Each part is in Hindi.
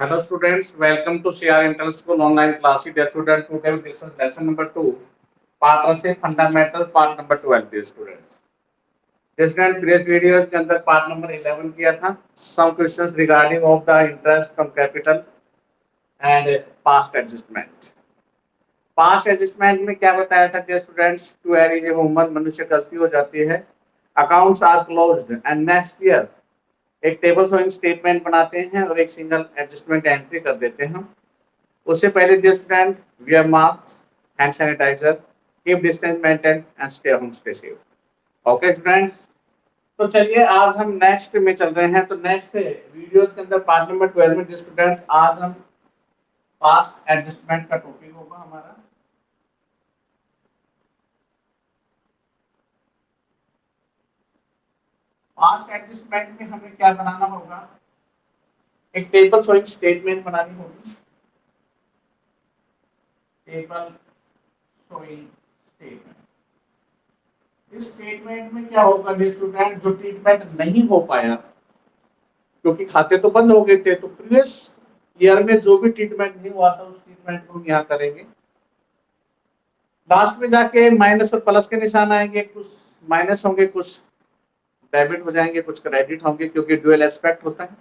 Hello students, welcome to CR Internal School online class. Dear student, today we discuss lesson number 2, partnership fundamental part number 12 dear students. Dear student, previous videos के अंदर part number 11 किया था. Some questions regarding of the interest from capital and past adjustment. Past adjustment में क्या बताया था dear students? To err is a human, मनुष्य गलती हो जाती है. Accounts are closed and next year एक टेबल शोइंग स्टेटमेंट बनाते हैं और एक सिंगल एडजस्टमेंट एंट्री कर देते हैं. उससे पहले dear student, wear mask, hand sanitiser, keep distance maintain and stay home, stay safe. Okay students, तो चलिए आज हम नेक्स्ट में चल रहे हैं. तो नेक्स्ट वीडियोस के अंदर पार्ट नंबर 12 में डियर स्टूडेंट्स आज हम पास्ट एडजस्टमेंट का टॉपिक होगा हमारा. पास्ट एडजस्टमेंट में हमें क्या बनाना होगा? एक टेबल शोइंग स्टेटमेंट बनानी होगी. Table showing statement. इस स्टेटमेंट में क्या होगा डियर स्टूडेंट? जो ट्रीटमेंट नहीं हो पाया क्योंकि खाते तो बंद हो गए थे, तो प्रीवियस ईयर में जो भी ट्रीटमेंट नहीं हुआ था उस ट्रीटमेंट को हम यहाँ करेंगे. लास्ट में जाके माइनस और प्लस के निशान आएंगे. कुछ माइनस होंगे, कुछ डेबिट हो जाएंगे, कुछ क्रेडिट होंगे, क्योंकि ड्यूअल एस्पेक्ट होता है.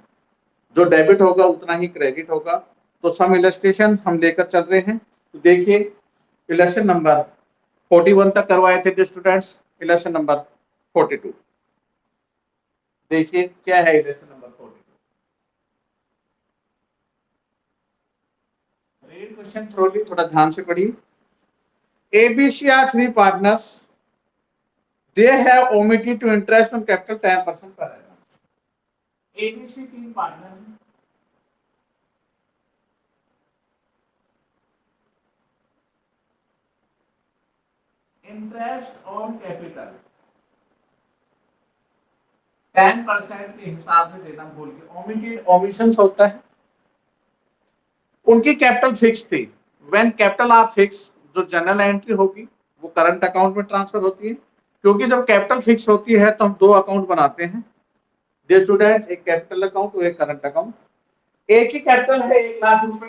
जो डेबिट होगा उतना ही क्रेडिट होगा. तो सम इलस्ट्रेशन हम लेकर चल रहे हैं. तो देखिए इलेक्शन नंबर 41 तक करवाए थे स्टूडेंट्स. इलेक्शन नंबर 42 देखिए क्या है. Election number 42 read question thoroughly, थोड़ा ध्यान से पढ़िए. ABC are three partners. They have omitted to interest on capital 10% per annum. ABC तीन पार्टनर हैं. इंटरेस्ट ऑन कैपिटल 10% के हिसाब से देना भूल गए. ओमिटेड, ओमिशंस होता है. उनकी कैपिटल फिक्स थी. व्हेन कैपिटल आर फिक्स, जो जनरल एंट्री होगी वो करंट अकाउंट में ट्रांसफर होती है. क्योंकि जब कैपिटल फिक्स होती है तो हम दो अकाउंट बनाते हैं डियर स्टूडेंट्स, एक कैपिटल अकाउंट और एक करंट अकाउंट. एक ही कैपिटल है 1,00,000 रुपए.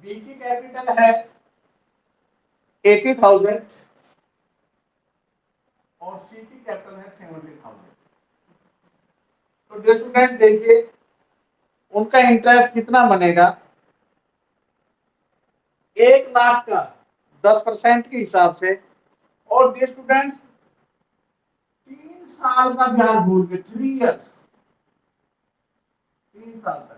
बी की कैपिटल है 80,000 और सी की कैपिटल है 70,000. तो डियर स्टूडेंट देखिए उनका इंटरेस्ट कितना बनेगा? 1,00,000 का 10% के हिसाब से. और डियर स्टूडेंट्स 3 साल का ब्याज भूल गए. 3 इयर्स, 3 साल तक.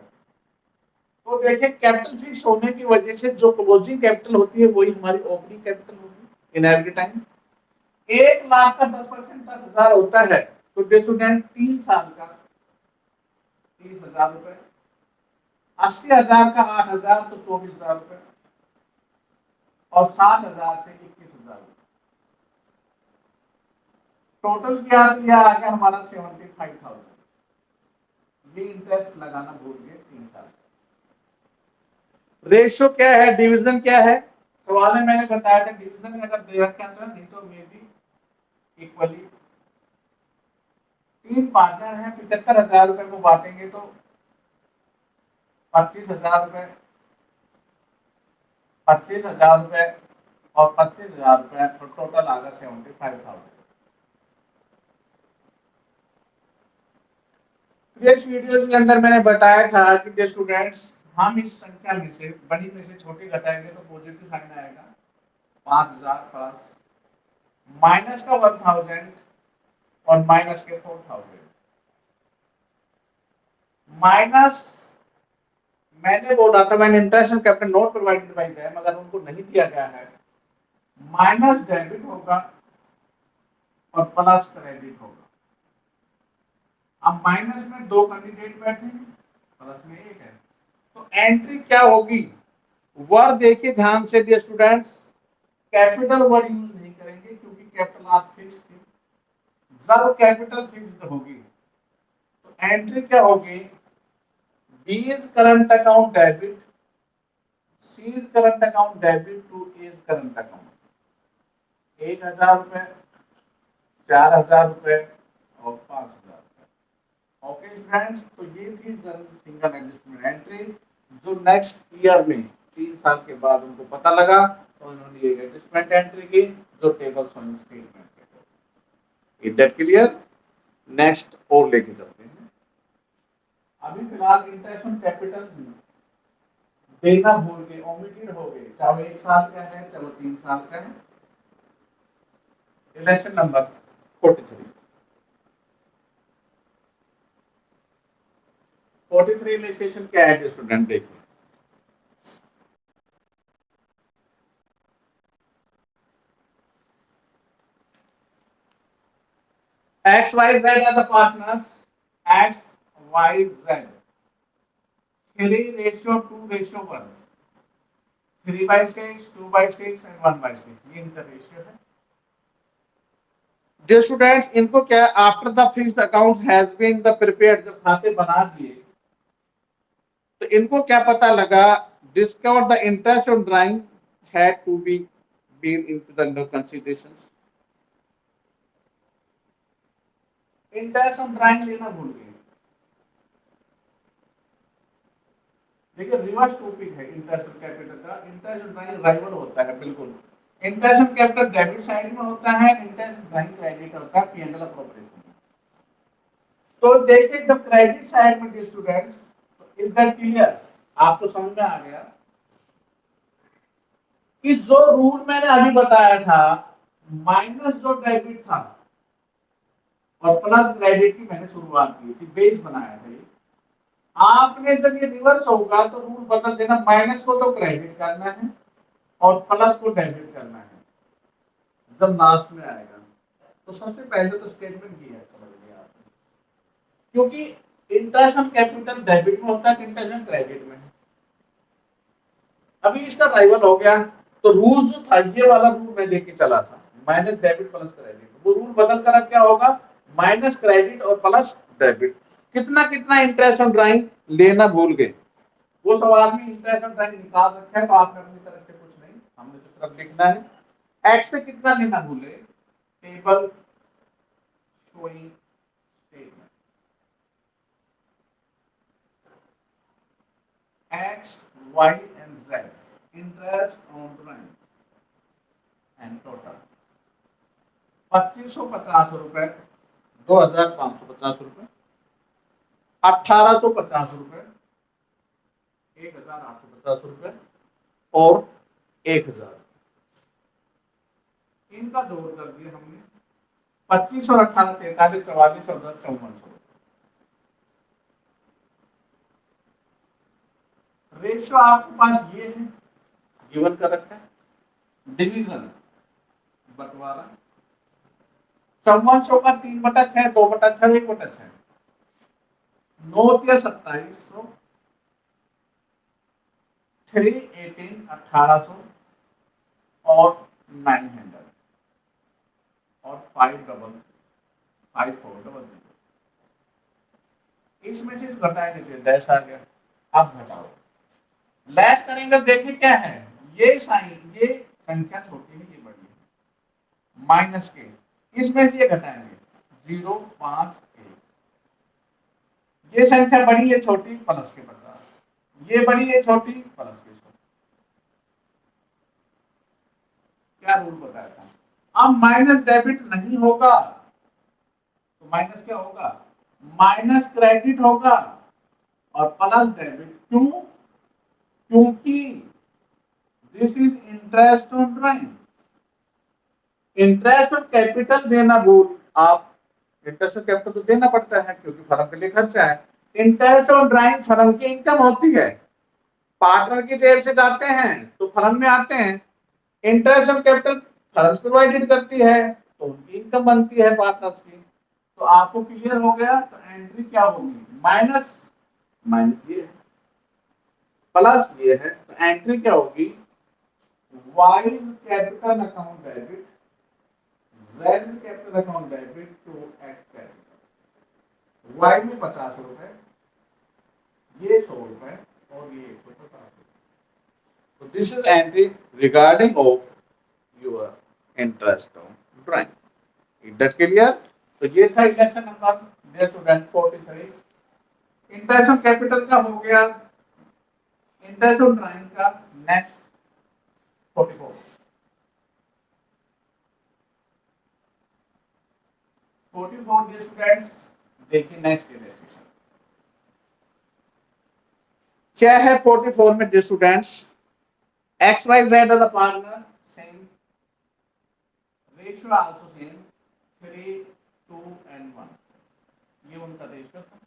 तो देखिए कैपिटल फिक्स होने की वजह से जो क्लोजिंग कैपिटल होती है वही हमारी ओपनिंग कैपिटल होगी इन एवरी टाइम. 1,00,000 का 10% 10,000 होता है. तो डियर स्टूडेंट 3 साल का 30,000 रुपए. 80,000 का 8,000 तो 24,000 रुपए. और 7,000 से 21,000 रुपए. टोटल क्या आ गया हमारा? 75,000. ये इंटरेस्ट लगाना भूल गए 3 साल. रेशियो क्या है? डिवीजन क्या है? सवाल में मैंने बताया था डिवीजन में अगर दे रखा था नहीं तो मे बी इक्वली. तीन पार्टनर हैं, 75,000 रुपए को बांटेंगे तो 25,000 रुपए, 25,000 रुपए और 25,000 रुपए. तो टोटल आ गया 75,000. प्रीवियस वीडियोस के अंदर मैंने बताया था कि स्टूडेंट्स हम इस संख्या में से बड़ी में से छोटी घटाएंगे तो पॉजिटिव साइन आएगा. 5,000 प्लस माइनस का 1,000 और माइनस के 4,000. माइनस मैंने बोला था मैंने interest on capital note provided by them, मगर उनको नहीं दिया गया है. माइनस डेबिट होगा और प्लस क्रेडिट होगा. अब माइनस में दो कैंडिडेट बैठे हैं, प्लस में एक है. तो एंट्री क्या होगी? वर्ड देखिए ध्यान से dear students. Capital word use नहीं करेंगे क्योंकि कैपिटल आज फिक्स थी. जब कैपिटल फिक्स्ड होगी तो एंट्री क्या होगी? B is current account debit, C is current account debit to A is current account. 1,000 रुपए, 4,000 रुपए और 5,000 रुपए. स्टूडेंट्स, तो ये थी सिंगल एडजस्टमेंट एंट्री जो नेक्स्ट ईयर में 3 साल के बाद उनको पता लगा, तो उन्होंने ये एडजस्टमेंट एंट्री की जो टेबल ऑन स्टेटमेंट है। Is that clear? नेक्स्ट और लेके चलते हैं। अभी फिलहाल इंटरेस्ट ऑन कैपिटल देना भूल गए, ओमिटेड हो गए, चाहे वो 1 साल का है चाहे वो 3 साल का है। रिलेशन नंबर 43 रिलेशन क्या है स्टूडेंट देखिए। X, Y, Z are the partners. X, Y, Z. 3:2:1. 3/6, 2/6 and 1/6. ये इनका रेशियो है। जो स्टूडेंट्स इनको क्या after the fixed account has been the prepared, जब खाते बना दिए तो इनको क्या पता लगा, discover the interest on drawing had to be been into the considerations. Interest on drawing लेना भूल गए। देखिए रिवर्स टॉपिक है इंटरेस्ट ऑन कैपिटल का। इंटरेस्ट ऑन ड्राइंग राइवल होता है बिल्कुल। Interest on capital debit side में होता है, इंटरेस्ट ऑन ड्राइंग क्रेडिट होता है पी&एल अप्रोप्रिएशन में। तो देखिए जब क्रेडिट साइड में स्टूडेंट्स, तो इज दैट क्लियर? आपको समझ में आ गया कि जो रूल मैंने अभी बताया था, माइनस जो डेबिट था और प्लस क्रेडिट की मैंने शुरुआत की थी, बेस बनाया था। आपने जब ये रिवर्स होगा तो रूल बदल देना, माइनस को तो क्रेडिट करना है और प्लस को डेबिट करना है जब लास्ट में आएगा। तो सबसे पहले तो स्टेटमेंट किया है, समझ लिया आपने, क्योंकि इंटरेस्ट ऑन कैपिटल डेबिट में होता है, इंटरेस्ट ऑन क्रेडिट में। अभी इसका राइवल हो गया, तो रूल जो था ये वाला रूल मैं लेके चला था, माइनस डेबिट प्लस क्रेडिट, वो रूल बदल कर अब क्या होगा, माइनस क्रेडिट और प्लस डेबिट। कितना कितना इंटरेस्ट ऑन ड्राइंग लेना भूल गए। वो सवाल में इंटरेस्ट ऑन ड्राइंग निकाल रखा है, तो आपने अपनी तरफ से कुछ नहीं, हमने तो सिर्फ लिखना है। एक्स से कितना लेना भूले, table showing statement. X, Y and Z, interest on drawing and total 2550 रुपए, 2550 रुपए, 1850 रुपए, 1850 रुपए और 1000। इनका जोड़ कर दिया हमने, 25 और 18 43 44 और 10 5400। रेशियो आपके पास ये है, गिवन कर रखा है। डिवीजन बंटवारा 5400 का 3/6, 2/6, 1/6, 9 या 2700, 3 18 1800 और 900 और 5 डबल 5 4 डबल। इसमें से घटाए नहीं थे, 10 आ गया। अब घटाओ, लेस करेंगे, देखिए क्या है, ये साइन, ये संख्या छोटी है, ये बड़ी है, माइनस के, इसमें से ये घटाएंगे 0 5 1। ये संख्या बड़ी है छोटी, प्लस के 50, ये बड़ी है छोटी, प्लस के 100। क्या रूल बताया था? अब माइनस डेबिट नहीं होगा तो माइनस क्या होगा, माइनस क्रेडिट होगा और प्लस डेबिट। क्यों? क्योंकि this is interest on drawing. Interest on capital देना भूल, आप इंटरेस्ट ऑन कैपिटल तो देना पड़ता है क्योंकि फर्म के लिए खर्चा है। इंटरेस्ट ऑन ड्राइंग फर्म की इनकम होती है, पार्टनर की जेब से जाते हैं तो फर्म में आते हैं। Interest on capital firm provided करती है तो उनकी इनकम बनती है पार्टनर्स की। तो आपको क्लियर हो गया, तो एंट्री क्या होगी, माइनस, माइनस ये है, प्लस ये है, तो एंट्री क्या होगी, Y's capital account debit, Z capital account debit to X capital. Y में 50 रुपए, ये 100 रुपए और ये 150 रुपए। तो this is entry regarding of your interest on drawing. Is that clear? तो ये था election number 43। Interest on capital का हो गया, इंटरेस्ट ऑन ड्राइंग का नेक्स्ट 44 44 स्टूडेंट्स देखिए नेक्स्ट इलस्ट्रेशन क्या है 44 में dear students X Y Z are the partner same ratio also same 3 2 and 1 ये उनका रेशियो था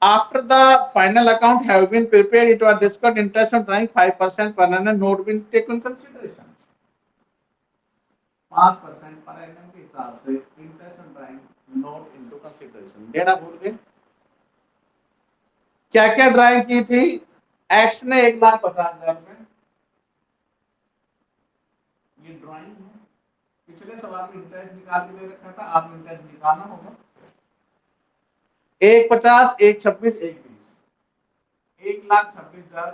after the final account have been prepared it was discussed interest on drawing 5% per annum not been taken consideration 5% पर annum के हिसाब से interest on drawing not into consideration देना भूल गए क्या क्या ड्राइंग की थी एक्स ने 1,50,000 रुपए ये ड्राइंग है पिछले सवाल में इंटरेस्ट निकाल के दे रखा था आपने इंटरेस्ट निकालना होगा 1,50 1,26 1,20 1,26,000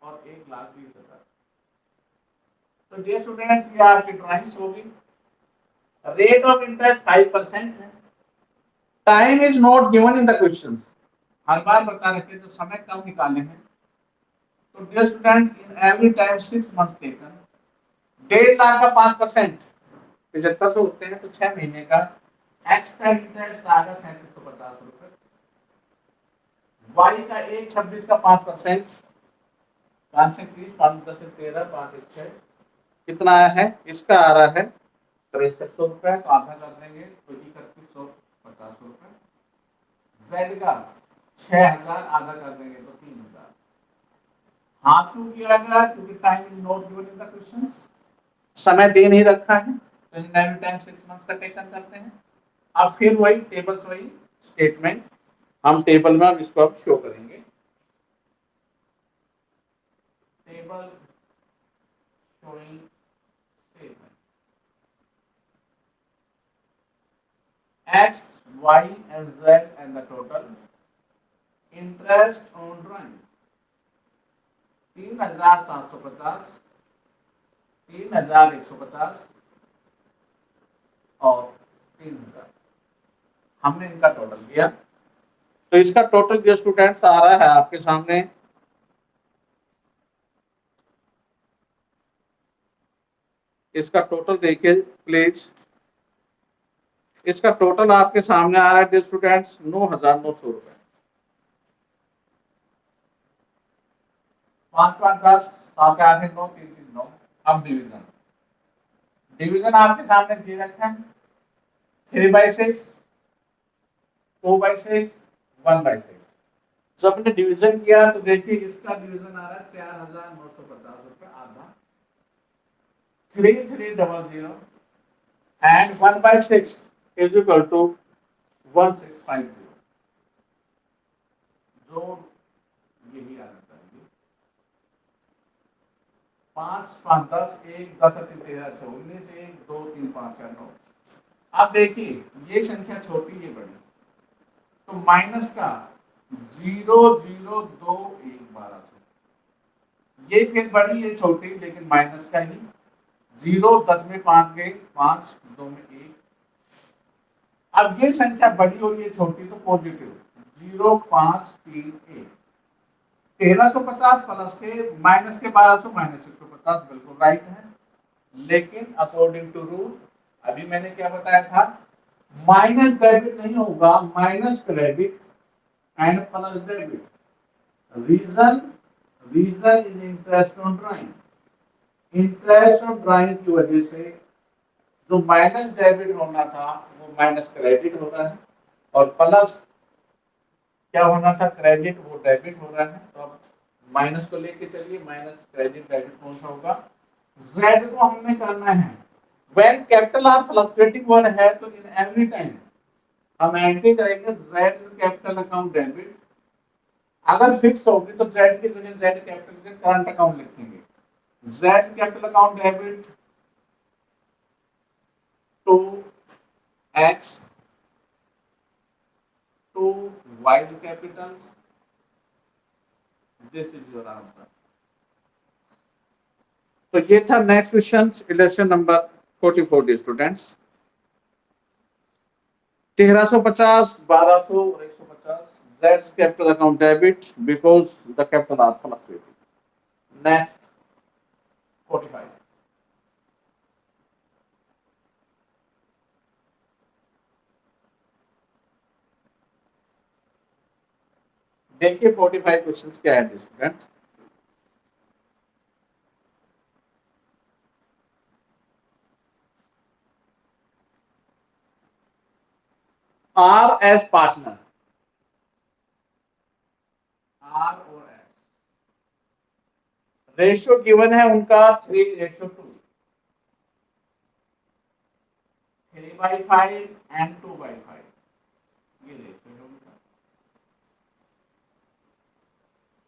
और 1,20,000 तो डियर स्टूडेंट्स ये आपकी ड्राइंग्स होगी रेट ऑफ इंटरेस्ट 5% है time is not given in the question हर बार बता रखे तो समय कम निकालने हैं तो dear student in every time 6 months taken 1.5 lakh का 5% 75 होते हैं तो 6 महीने का एक्स का इंटरेस्ट आएगा 3750 रुपए वाई का 1,26 का 5% 5 से 30 5 10 से 13 5 1 6 कितना आया है इसका आ रहा है 6300 रुपए तो आधा कर देंगे तो 3150 रुपए जेड का 6,000 आधा कर देंगे तो 3,000 हाथ क्यों किया गया क्योंकि time is not given in the question समय दे नहीं रखा है तो इन एवरी टाइम 6 मंथ्स का टेकन करते हैं अब फिर वही टेबल्स वही स्टेटमेंट हम टेबल में अब इसको अब शो करेंगे table showing statement x y and z and the total interest on drawing 3,750 3,150 और 3,000 हमने इनका टोटल किया तो इसका टोटल जो स्टूडेंट्स आ रहा है आपके सामने इसका टोटल देखिए प्लीज इसका टोटल आपके सामने आ रहा है स्टूडेंट्स 9,900 रुपए 5 5 10 7 8 9 3 3 9 अब डिवीजन डिवीजन आपके सामने दे रखा है 3/6 4/6 1/6 जब हमने डिवीजन किया तो देखिए इसका डिवीजन आ रहा है 4,950 रुपए आधा 3,300 and 1/6 is equal to 1,650 जो यही आना चाहिए 5 5 10 1 10 13 19 1 2 3 5 4 9 अब देखिए ये संख्या छोटी ये बड़ी तो माइनस का 0 0 2 1 12 से ये फिर बड़ी ये छोटी लेकिन माइनस का ही 0 10 में 5 गए 5 2 में 1 अब ये संख्या बड़ी और ये छोटी तो पॉजिटिव 0 5 3 1 1350 प्लस के माइनस के 1200 माइनस 150 बिल्कुल राइट है लेकिन अकॉर्डिंग टू रूल अभी मैंने क्या बताया था माइनस डेबिट नहीं होगा minus credit and plus debit reason reason is interest on drawing interest on drawing की वजह से जो माइनस डेबिट होना था वो माइनस क्रेडिट हो रहा है और प्लस क्या होना था क्रेडिट वो डेबिट हो रहा है तो अब माइनस को लेके चलिए माइनस क्रेडिट डेबिट कौन सा होगा z को हमने करना है when capital are fluctuating word है तो इन एवरी टाइम हम एंट्री करेंगे z कैपिटल अकाउंट डेबिट अगर फिक्स होगी तो z की जगह z कैपिटल करंट अकाउंट लिखेंगे z capital account debit to x to y's capital this is your answer तो ये था next question election number 44 students 1350, 1200 और 150. That's capital account debit because the capital are fluctuating. Next 45. देखिए 45 क्वेश्चंस क्या है student. R as partner, R और एस रेशियो गिवन है उनका 3:2, 3/5 एंड 2/5. ये रेशियो है उनका.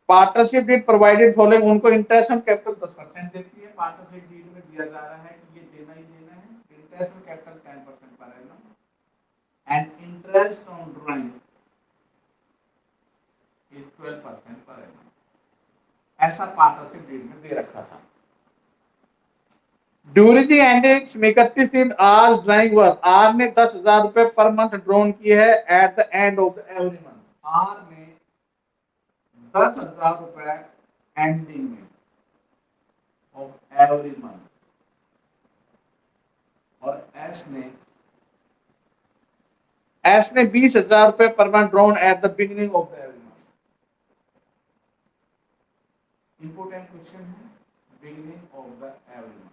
पार्टनरशिप डीड प्रोवाइडेड फॉलोइंग, उनको इंटरेस्ट ऑन कैपिटल 10% देती है. पार्टनरशिप डीड में दिया जा रहा है कि ये देना ही देना है. Interest on capital 10% per annum and interest on drawing is 12% per annum. ऐसा पार्टनरशिप डीड में दे रखा था. ड्यूरिंग द एंडिंग्स में 31 दिन आर ड्राइंग वर्क, आर ने 10,000 रुपए पर मंथ ड्रॉन किए है at the end of the every month. R ने 10,000 रुपए एंडिंग में ऑफ एवरी मंथ और एस ने 20,000 रुपए per month drawn at the beginning of the every month. Important question है. Beginning of the every month.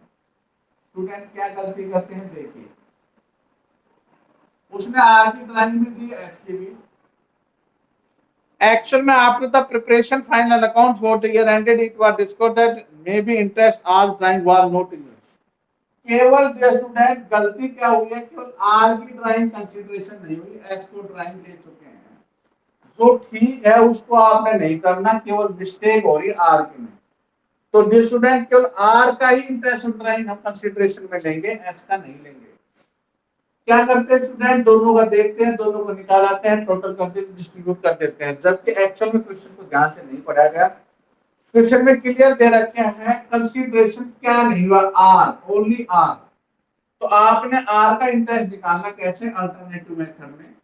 Student क्या गलती करते हैं देखिए. उसने आर की ड्राइंग भी दी, एस की भी. एक्चुअल में after the preparation final account for the year ended it was discovered that may be interest or drawing was not in. केवल स्टूडेंट गलती क्या हुई है, केवल आर की ड्राइंग कंसीडरेशन नहीं हुई, एस को ड्राइंग ले चुके हैं. जो ठीक है उसको आपने नहीं करना, केवल मिस्टेक हो रही है आर की में. तो स्टूडेंट केवल आर का ही इंटरेस्ट ड्राइंग हम कंसीडरेशन में लेंगे, एस का नहीं लेंगे. क्या करते हैं स्टूडेंट, दोनों का देखते हैं, दोनों को निकाल आते हैं, टोटल करके डिस्ट्रीब्यूट कर देते हैं. जबकि एक्चुअल में क्वेश्चन को ध्यान से नहीं पढ़ा गया. क्वेश्चन में क्लियर दे रखे हैं कंसीडरेशन क्या नहीं हुआ, आर, ओनली आर. तो आपने आर का इंटरेस्ट निकालना कैसे, अल्टरनेटिव मेथड में.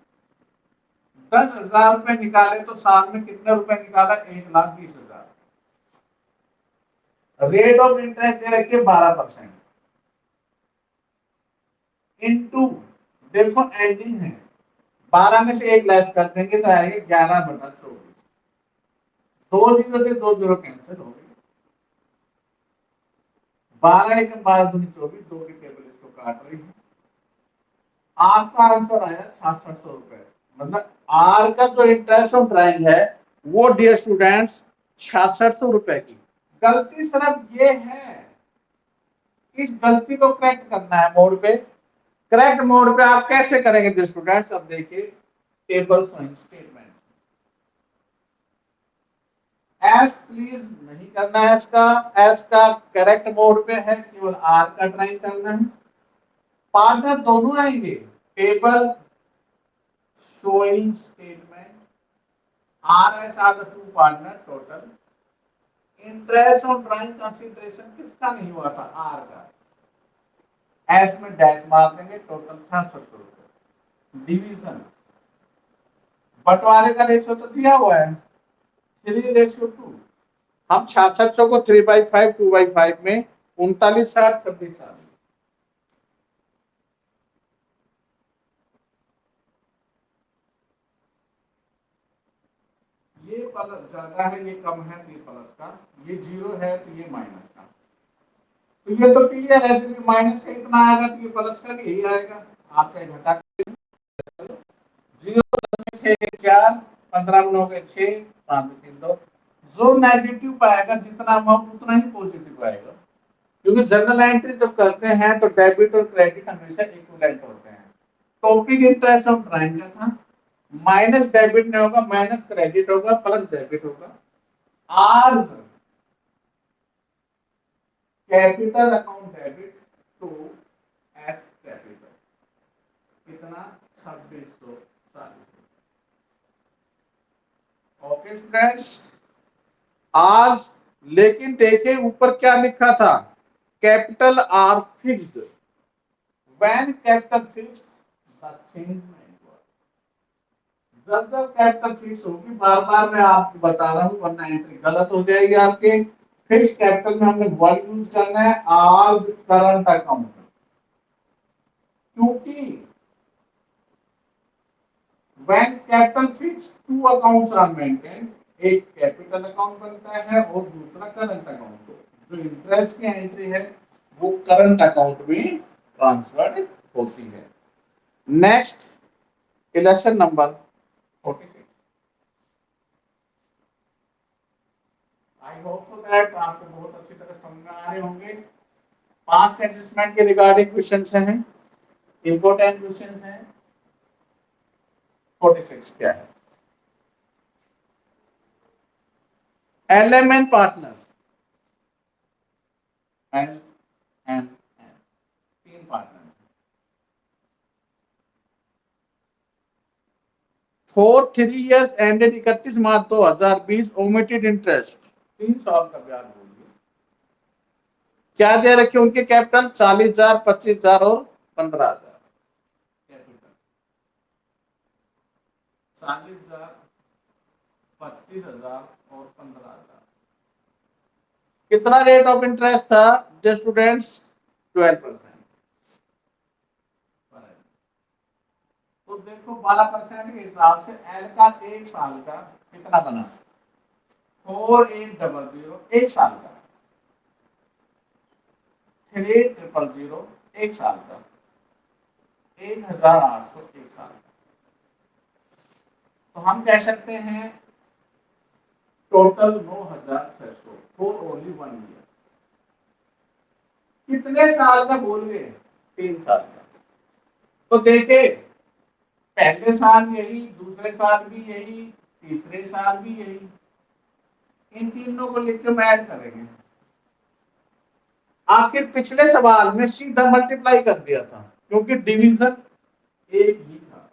10,000 रुपए निकाले तो साल में कितने रुपए निकाला, 1,20,000. रेट ऑफ इंटरेस्ट दे रखी है 12%. इनटू, देखो एंडिंग है, 12 में से एक लेस कर देंगे तो आएगा 11/24. 2 0 से 2 0 कैंसिल हो गए. 12 1 12 दूनी 24, 2 की टेबल इसको काट रही है. आपका आंसर आया 6600 रुपए. मतलब आर का जो इंटरेस्ट ऑफ ड्राइंग है वो डियर स्टूडेंट्स 6600 रुपए की. गलती सिर्फ ये है, इस गलती को करेक्ट करना है मोड पे. करेक्ट मोड पे आप कैसे करेंगे स्टूडेंट्स, अब देखिए टेबल स्टेटमेंट. एस प्लीज नहीं करना है इसका, एस का करेक्ट मोड पे है, केवल आर का ड्राइंग करना है. पार्टनर दोनों आएंगे, table showing statement, R S R the two partner. Total interest on drawing consideration किसका नहीं हुआ था, आर का. एस में डैश मार देंगे, टोटल 6600 रुपए. डिवीजन, बंटवारे का रेशियो तो दिया हुआ है 3:2. हम 6600 को 3/5 2/5 में 39 60 26 40. ये प्लस ज्यादा है, ये कम है, ये प्लस का, ये जीरो है तो ये माइनस का. तो ये तो क्लियर है, जब माइनस का इतना आएगा तो ये प्लस का भी यही आएगा. आप चाहे घटा 0 10 में 6 4 15 में 9 6 5 में 3 2. जो नेगेटिव पाएगा जितना अमाउंट उतना ही पॉजिटिव आएगा. क्योंकि जनरल एंट्री जब करते हैं तो डेबिट और क्रेडिट हमेशा इक्विवेलेंट होते हैं. टॉपिक इंटरेस्ट ऑफ ड्राइंग का था, माइनस डेबिट नहीं होगा, माइनस क्रेडिट होगा, प्लस डेबिट होगा. R capital account debit to S capital, कितना 2640. Okay students. आज लेकिन देखिए ऊपर क्या लिखा था, capital are fixed. When capital fixed the change में जब जब कैपिटल फिक्स होगी, बार बार मैं आपको बता रहा हूँ वरना एंट्री गलत हो जाएगी आपके। फिक्स कैपिटल में हमने वर्ड यूज करना है आज करंट अकाउंट, क्योंकि when capital fixed two accounts are maintained, एक कैपिटल अकाउंट बनता है और दूसरा करंट अकाउंट। जो इंटरेस्ट की एंट्री है वो करंट अकाउंट में ट्रांसफर्ड होती है। Next election number 46। I hope so that आपको बहुत अच्छी तरह समझ में आ रहे होंगे। पास्ट एडजस्टमेंट के रिगार्डिंग क्वेश्चंस हैं, इंपॉर्टेंट क्वेश्चंस हैं। 46 क्या है? LMN पार्टनर, LMN तीन partner for 3 years ended 31 March 2020 omitted interest 3 साल का ब्याज बोलिए क्या दे रखे उनके कैपिटल 40,000, 25,000 और 15,000। कैपिटल 40,000, 25,000 और 15,000। कितना रेट ऑफ इंटरेस्ट था जो स्टूडेंट्स? 12%। तो देखो 12% के हिसाब से एल का एक साल का कितना बना? 4800 एक साल का, 3800 एक साल का, 1,800 एक साल का। तो हम कह सकते हैं टोटल 9,600 फॉर ओनली 1 ईयर। कितने साल का बोल गए? 3 साल का। तो देखे पहले साल यही, दूसरे साल भी यही, तीसरे साल भी यही, इन तीनों को लिख के ऐड करेंगे। आखिर पिछले सवाल में सीधा मल्टीप्लाई कर दिया था क्योंकि डिवीजन एक ही था।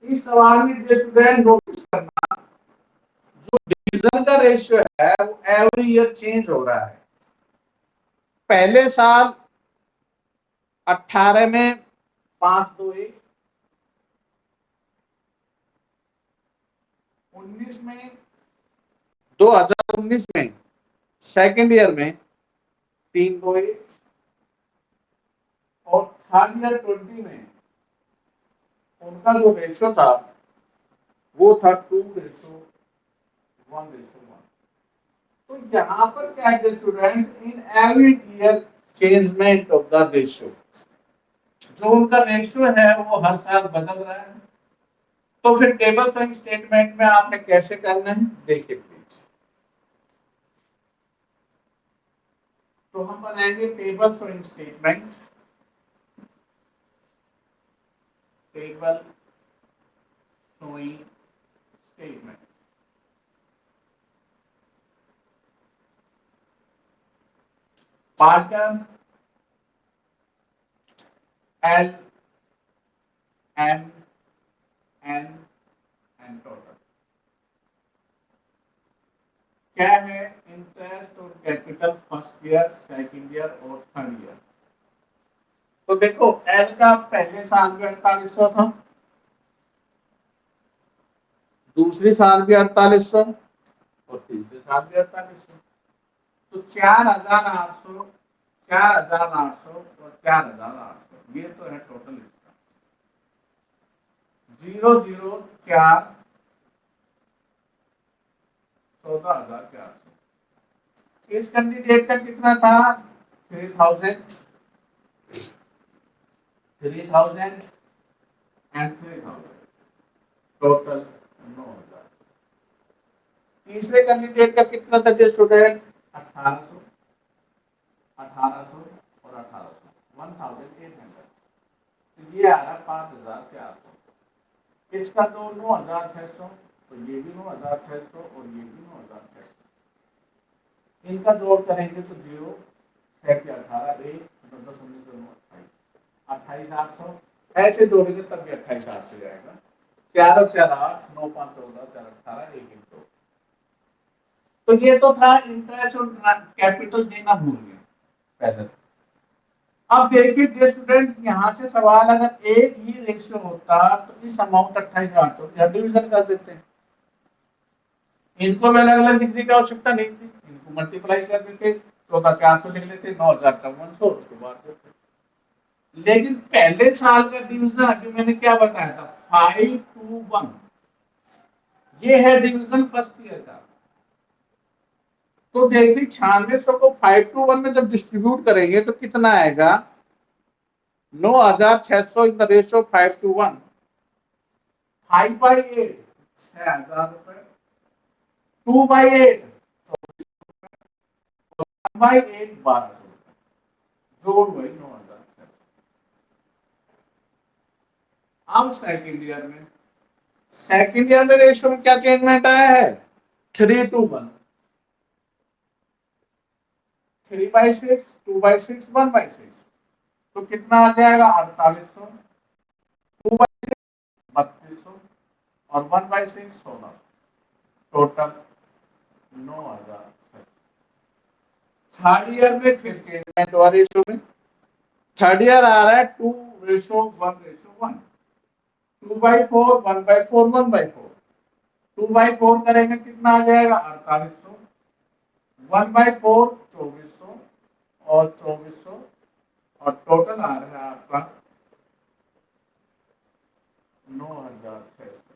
इस सवाल में स्टूडेंट नोटिस करना, जो डिवीजन का रेशियो है वो एवरी ईयर चेंज हो रहा है। पहले साल 18 में 521, 19 में 2019 में सेकेंड ईयर में 321 और थर्ड ईयर 20 में उनका जो रेशियो था वो था 2:1:1। तो यहाँ पर क्या है students, in every year changement of the ratio, जो उनका रेशियो है वो हर साल बदल रहा है। तो फिर टेबल साइन स्टेटमेंट में आपने कैसे करना है देखिए प्लीज। तो हम बनाएंगे table sign statement, table showing statement. Partner L M N N total क्या है? इंटरेस्ट और capital first year, second year और थर्ड ईयर। तो देखो एल का पहले साल में 4800 था, दूसरी साल भी 4800 और तीसरे साल भी 4800। तो 4,800, 4,800 और 4,800 ये तो है टोटल इसका। 004 14,400। इस कैंडिडेट का कितना था? 3,000, 3,000 एंड 3,000, टोटल 9,000। तीसरे कैंडिडेट का कितना था स्टूडेंट? 1,800, 1,800 और 1,800, 1,800। तो ये आ रहा 5,400। इसका तो 9,600, तो ये भी 9,600 और ये भी 9,600। इनका जोड़ करेंगे तो 0 6 के 18, 1 10 19 28, 28,800। ऐसे जोड़ेंगे तब भी 28,800 जाएगा। 4 और 4 8, 9 5 14, 4 18, 1 1 2। तो ये तो था इंटरेस्ट और कैपिटल देना भूल गए पहले। अब देखिए डियर स्टूडेंट्स, यहाँ से सवाल अगर एक ही रेशियो होता तो इस अमाउंट 28,800 डिवीजन कर देते हैं। इनको भी अलग अलग डिग्री की आवश्यकता नहीं थी, इनको मल्टीप्लाई कर देते, 14,400 लिख लेते, 9,5400 उसको बांट देते। लेकिन पहले साल का डिवीजन अभी मैंने क्या बताया था, 5 to 1, ये है डिवीजन फर्स्ट ईयर का। तो देखिए 9600 को 5 to 1 में जब डिस्ट्रीब्यूट करेंगे तो कितना आएगा, 9,600 इन द रेशियो 5 to 1, 5/8 6,000 रुपए, 2/8 1/8 1,200 रुपए, जोड़ वही 9,600। अब सेकेंड ईयर में रेशियो में क्या चेंजमेंट आया है, 3 to 1, 3/6 2/6 1/6, तो कितना आ जाएगा 4800, 2/6 3200 और 1/6 1600, टोटल 9,000। थर्ड ईयर में फिर चेंजमेंट हुआ रेशियो में, थर्ड ईयर आ रहा है 2:1:1, 2/4 1/4 1/4, 2/4 करेंगे कितना आ जाएगा 4800, 1/4 2400 और 2400 और टोटल आ रहा है आपका 9,600।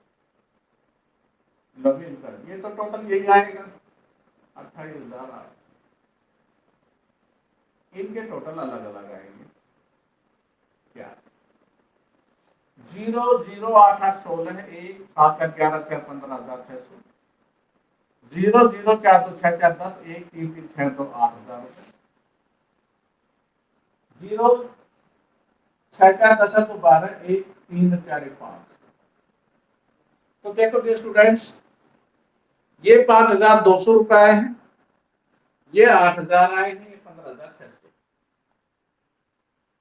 लॉगिन कर, ये तो टोटल यही आएगा 28,000। इनके टोटल अलग अलग आएंगे क्या, 0 0 8 8 16 1 7 11 4 15,600, 0 0 4 2 6 4 10 1 3 3 6 2 8,000 रुपए, 0 6 4 10 2 12 1 3 4 1 5। तो देखो डियर स्टूडेंट्स, ये 5,200 रुपए आए हैं, ये 8,000 आए हैं, ये 15,600।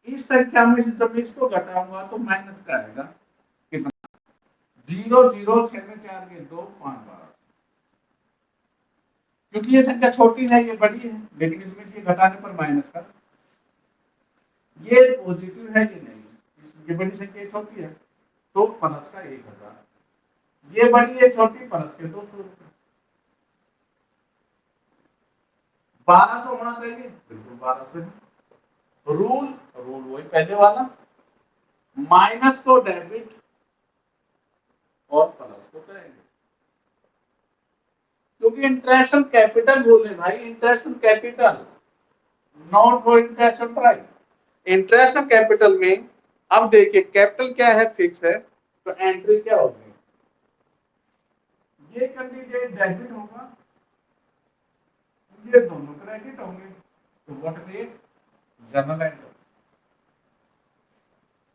इस संख्या में से जब इसको घटाऊंगा तो माइनस का आएगा कितना, 0 0 6 में 4 के 2 5 12, क्योंकि ये संख्या छोटी है ये बड़ी है, लेकिन इसमें से घटाने पर माइनस का, ये पॉजिटिव है ये नहीं, ये बड़ी संख्या छोटी है तो प्लस का 1,000, ये बड़ी है छोटी प्लस के 200 रुपए, 1200 होना चाहिए, बिल्कुल 1200 है। रूल रूल वही पहले वाला, माइनस को डेबिट और प्लस को करेंगे, क्योंकि इंटरेस्ट ऑन कैपिटल बोले भाई, interest on capital, not for interest on price. Interest on capital में अब देखिए कैपिटल क्या है, फिक्स है, तो एंट्री क्या होगी, ये कैंडिडेट डेबिट होगा, ये दोनों क्रेडिट होंगे, तो what rate, general entry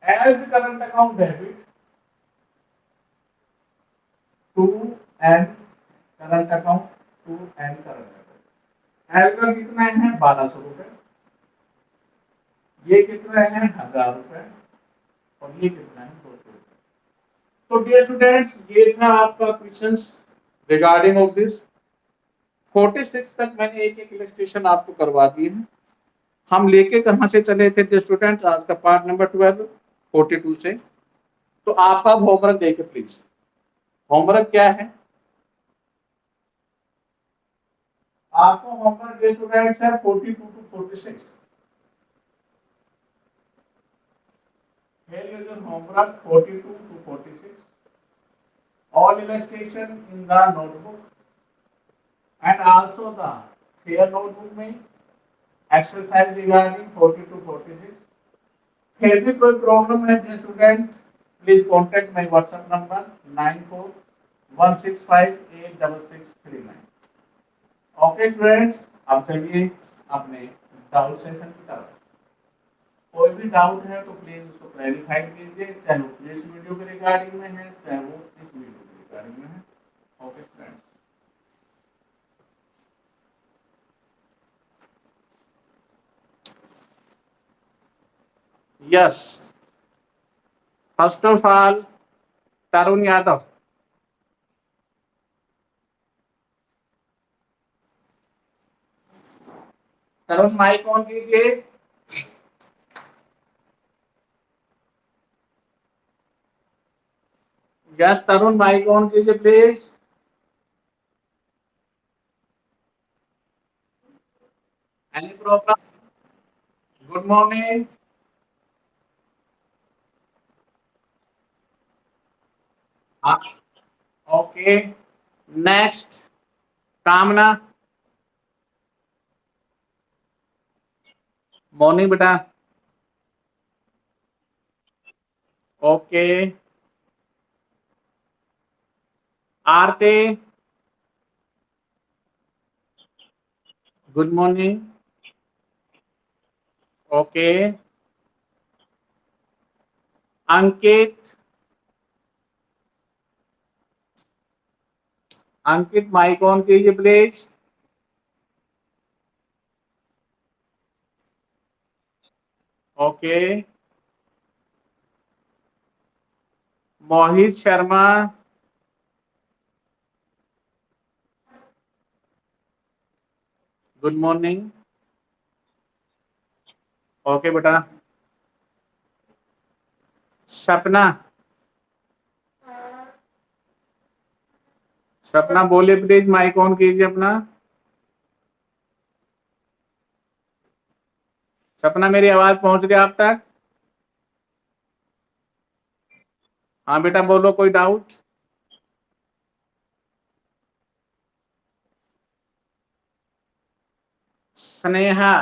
as current account debit to N current account, to N current account. L का कितना है 1,200 रुपए, ये कितना है 1,000 रुपए और ये कितना है 200 रुपए। तो डियर स्टूडेंट्स, ये था आपका क्वेश्चंस रिगार्डिंग ऑफ दिस। 46 तक मैंने एक एक इलस्ट्रेशन आपको करवा दिए हैं। हम लेके कहां से चले थे डियर स्टूडेंट्स, आज का पार्ट नंबर 12 42 से। तो आप अब होमवर्क देखिए प्लीज। होमवर्क क्या है, आपको होमवर्क डियर स्टूडेंट्स है 42 to 46। Here is your homework 42 to 46. All illustration in the notebook and also the fair notebook में exercise regarding 40 to 46। फिर भी कोई प्रॉब्लम है dear student, please contact my WhatsApp number 9416586639। Okay students, अब चलिए अपने डाउट सेशन की तरफ। कोई भी डाउट है तो प्लीज उसको क्लैरिफाई कीजिए, चाहे वो प्रीवियस वीडियो के रिगार्डिंग में है, चाहे वो इस वीडियो के रिगार्डिंग में है। Okay friends, yes, first of all Tarun Yadav, Tarun mike on कीजिए। यस तरुण, माइक ऑन कीजिए please. Any problem? Good morning. Okay, next Kamna. Morning बेटा। Okay, Aarti. Good morning. Okay, Ankit. Ankit mike on कीजिए please. Okay, Mohit Sharma. Good morning. Okay बेटा। सपना। सपना बोलिए प्लीज, माइक ऑन कीजिए अपना। सपना मेरी आवाज पहुंच रही है आप तक? हाँ बेटा बोलो, कोई डाउट? स्नेहा।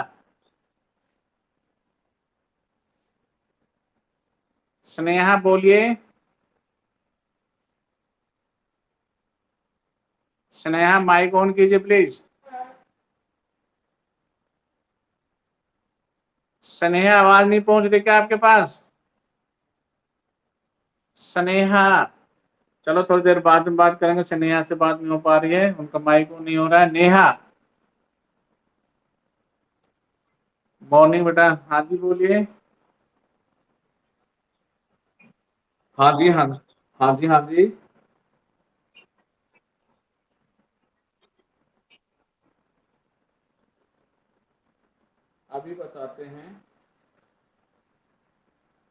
स्नेहा बोलिए। स्नेहा माइक ऑन कीजिए प्लीज। स्नेहा आवाज नहीं पहुंच रही क्या आपके पास? स्नेहा। चलो थोड़ी देर बाद में बात करेंगे, स्नेहा से बात नहीं हो पा रही है, उनका माइक ऑन नहीं हो रहा है। नेहा। मॉर्निंग बेटा, हाँ जी बोलिए। हाँ जी, हाँ। हाँ जी, हाँ जी। अभी बताते हैं।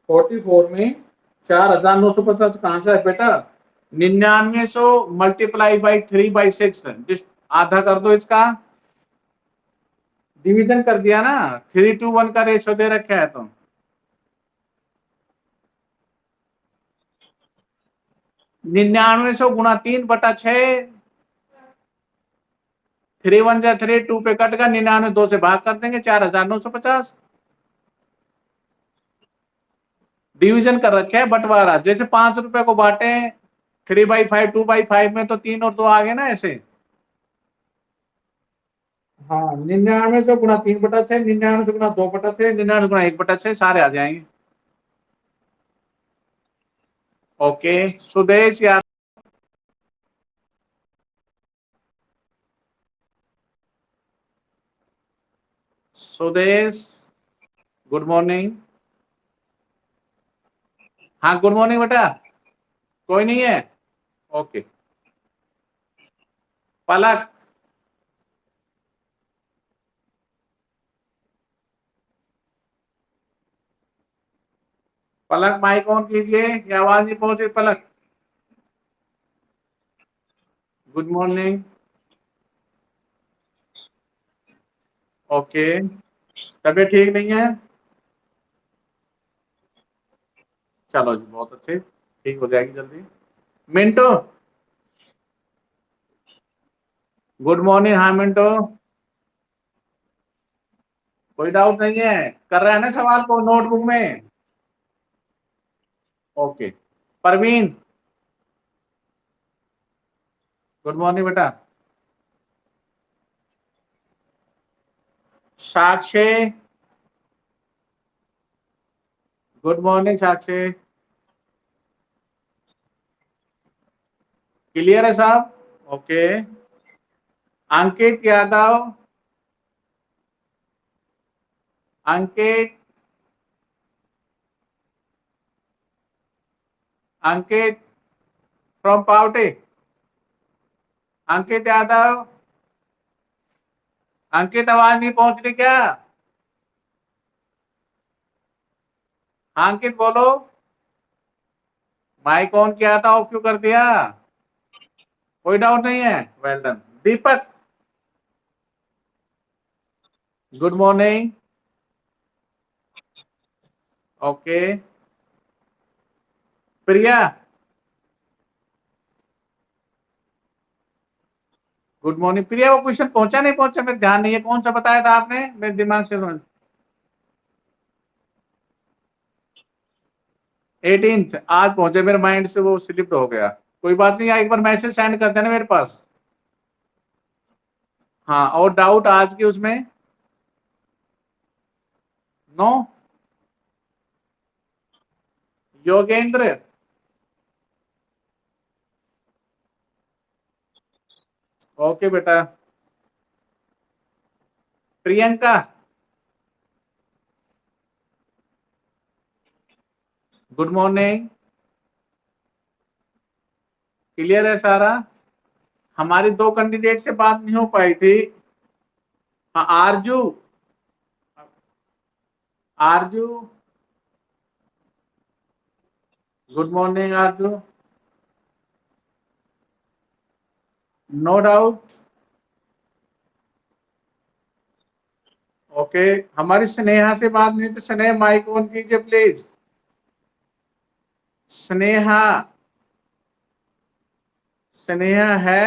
44 में 4,950 कहां से है बेटा? 9900 मल्टीप्लाई बाई 3/6, आधा कर दो इसका। डिवीजन कर दिया ना, 3:1 का रेशो दे रखा है तो। 9900 गुणा 3/6। 3 1 जा 3, 2 पे कट का 99 2 से भाग कर देंगे, 4,950। डिवीजन कर रखे है, बंटवारा, जैसे 5 रुपए को बांटे 3/5, 2/5 में, तो 3 और 2 आ गए ना ऐसे। हाँ, 99 गुणा 3/6, 99 गुणा 2/6, 99 गुणा 1/6 सारे आ जाएंगे। ओके, सुदेश यार। सुदेश। Good morning. हाँ गुड मॉर्निंग बेटा। कोई नहीं है। Okay. Palak. Palak mike on कीजिए, ये आवाज नहीं पहुंच रही पलक। Good morning. ओके। तबीयत ठीक नहीं है? चलो जी, बहुत अच्छे, ठीक हो जाएगी जल्दी। मिंटो। Good morning. हाँ मिंटो। कोई डाउट नहीं है? कर रहा है ना सवाल को नोटबुक में? ओके। परवीन। गुड मॉर्निंग बेटा। साक्षी। गुड मॉर्निंग साक्षी। क्लियर है साहब? Okay. Ankit Yadav. Ankit. Ankit from पावटी। अंकित यादव। अंकित आवाज नहीं पहुंच रही क्या? हाँ, अंकित बोलो। माइक ऑन किया था, ऑफ क्यों कर दिया? कोई डाउट नहीं है? Well done. Deepak, good morning. Okay. Priya, good morning. Priya, वो क्वेश्चन पहुंचा नहीं पहुंचा, मेरे ध्यान नहीं है, कौन सा बताया था आपने? मेरे दिमाग से 18th आज पहुंचे, मेरे माइंड से वो स्लिप हो गया। कोई बात नहीं, एक बार मैसेज सेंड कर देना मेरे पास। हाँ, और डाउट आज की उसमें? नो। योगेंद्र, ओके बेटा। Priyanka, good morning. क्लियर है सारा? हमारी दो कैंडिडेट से बात नहीं हो पाई थी। हाँ, Arzoo, Arzoo, good morning Arzoo. No doubt. Okay. हमारी स्नेहा से बात नहीं, तो स्नेहा माइक ऑन कीजिए प्लीज। स्नेहा, स्नेहा है?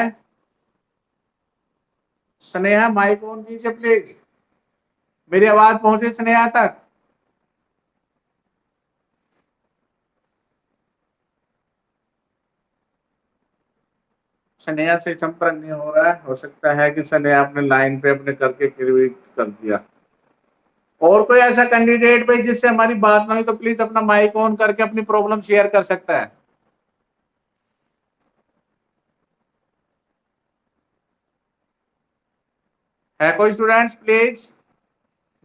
स्नेहा माइक ऑन कीजिए प्लीज। मेरी आवाज पहुंचे स्नेहा तक? स्नेहा से संपर्क नहीं हो रहा है, हो सकता है कि स्नेहा अपने लाइन पे अपने करके फिर भी कर दिया। और कोई ऐसा कैंडिडेट भाई जिससे हमारी बात ना हुई, तो प्लीज अपना माइक ऑन करके अपनी प्रॉब्लम शेयर कर सकता है कोई स्टूडेंट्स प्लीज?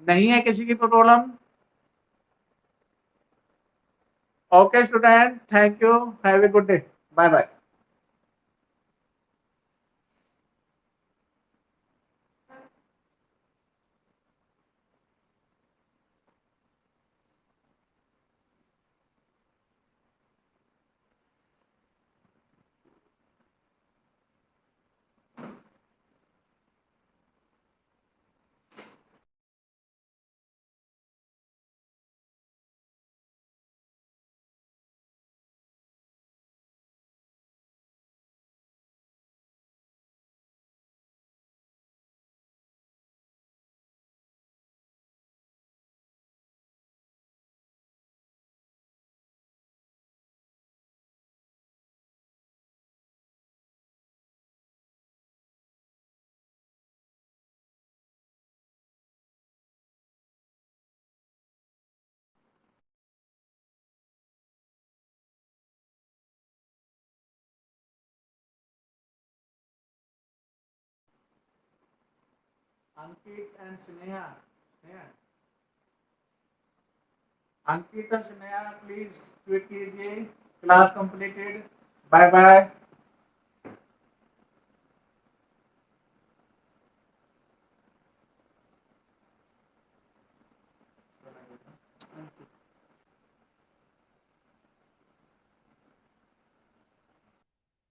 नहीं है किसी की problem? Okay student, thank you, have a good day, bye bye. Ankit and Sneha, Ankit and Sneha please tweet कीजिए। Class completed, bye bye.